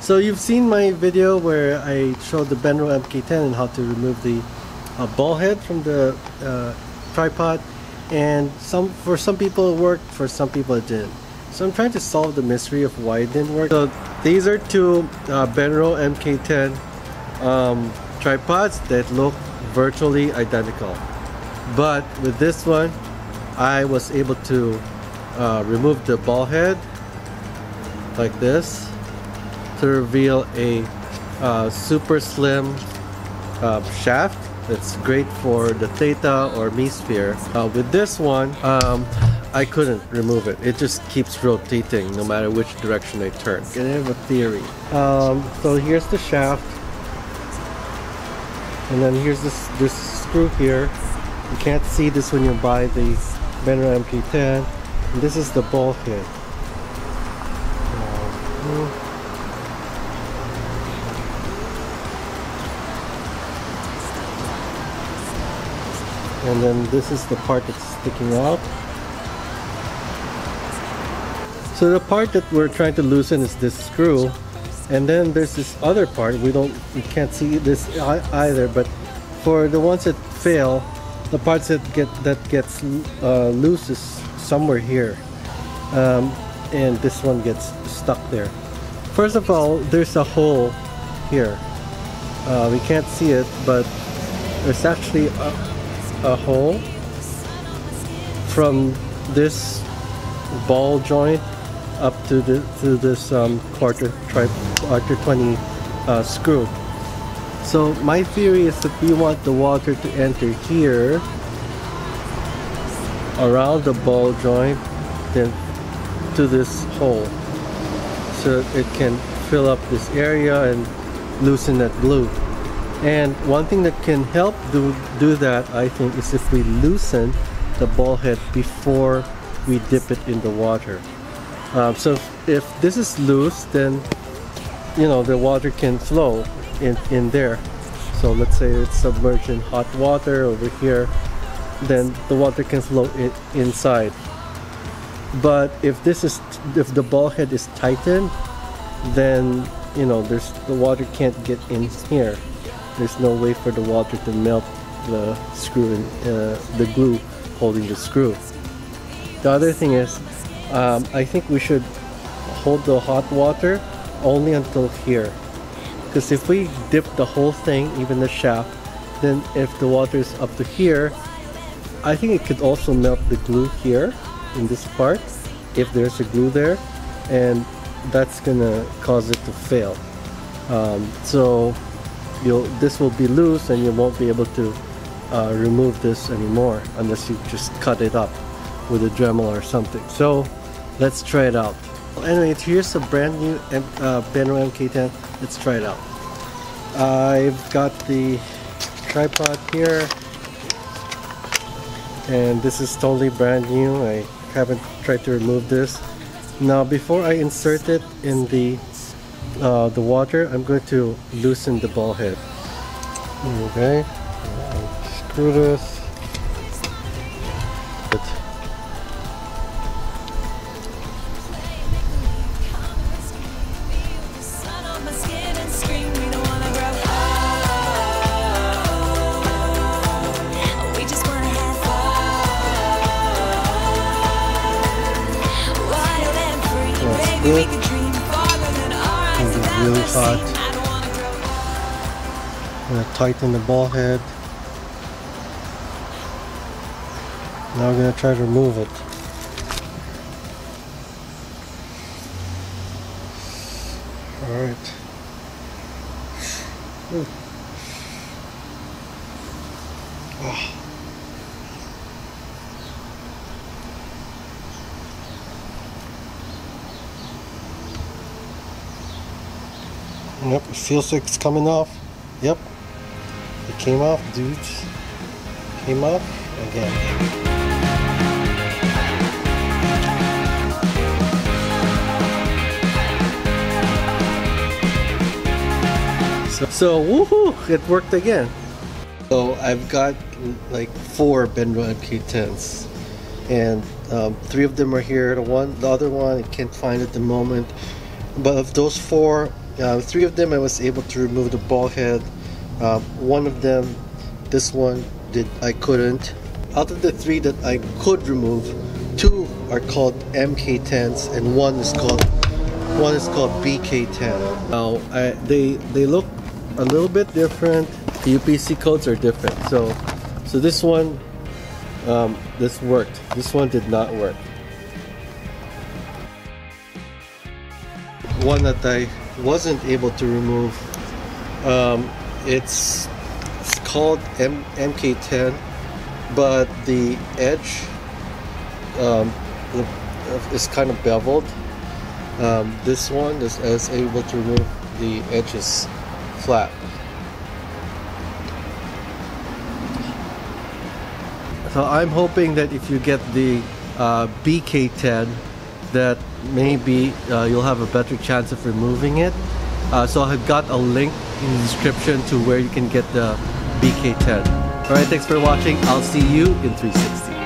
So you've seen my video where I showed the Benro MK10 and how to remove the ball head from the tripod, and for some people it worked, for some people it didn't. So I'm trying to solve the mystery of why it didn't work. So these are two Benro MK10 tripods that look virtually identical, but with this one I was able to remove the ball head like this to reveal a super slim shaft that's great for the Theta or Mi sphere. With this one, I couldn't remove it. It just keeps rotating no matter which direction I turn. And I have a theory. So here's the shaft, and then here's this screw here. You can't see this when you buy the Benro MK10. And this is the ball head. And then this is the part that's sticking out. So the part that we're trying to loosen is this screw, and then there's this other part. We can't see this either, but for the ones that fail, the parts that gets loose is somewhere here, and this one gets stuck there. First of all, there's a hole here. We can't see it, but there's actually a hole from this ball joint up to this quarter 20 screw. So my theory is that we want the water to enter here around the ball joint, then to this hole, so it can fill up this area and loosen that glue. And one thing that can help do that, I think, is if we loosen the ball head before we dip it in the water. So if this is loose, then the water can flow in there. So let's say it's submerged in hot water over here, then the water can flow inside. But if the ball head is tightened, then the water can't get in here. There's no way for the water to melt the screw and the glue holding the screw. The other thing is, I think we should hold the hot water only until here, because if we dip the whole thing, even the shaft, then if the water is up to here, I think it could also melt the glue here in this part, if there's a glue there, and that's gonna cause it to fail. So this will be loose, and you won't be able to remove this anymore unless you just cut it up with a Dremel or something. So let's try it out. Anyway, here's a brand new Benro MK10. Let's try it out. I've got the tripod here, and this is totally brand new. I haven't tried to remove this. Now, before I insert it in the water, I'm going to loosen the ball head. Okay, screw this. Good. It's really hot. I'm going to tighten the ball head. Now we're going to try to remove it. Alright. Oh. Yep, it feels like it's coming off. Yep, it came off, dudes. Came off again. So woohoo! It worked again. So I've got like 4 Benro MK10s, and 3 of them are here. The other one I can't find at the moment. But of those 4, Three of them I was able to remove the ball head. One of them, this one, I couldn't. Out of the three that I could remove, two are called MK10s and one is called BK10. Now they look a little bit different. The UPC codes are different. So this one, this worked. This one did not work. One that I wasn't able to remove, it's called MK10, but the edge is kind of beveled. This one is able to remove the edges flat. So I'm hoping that if you get the BK10, that maybe you'll have a better chance of removing it. So I've got a link in the description to where you can get the BK10. Alright, thanks for watching. I'll see you in 360.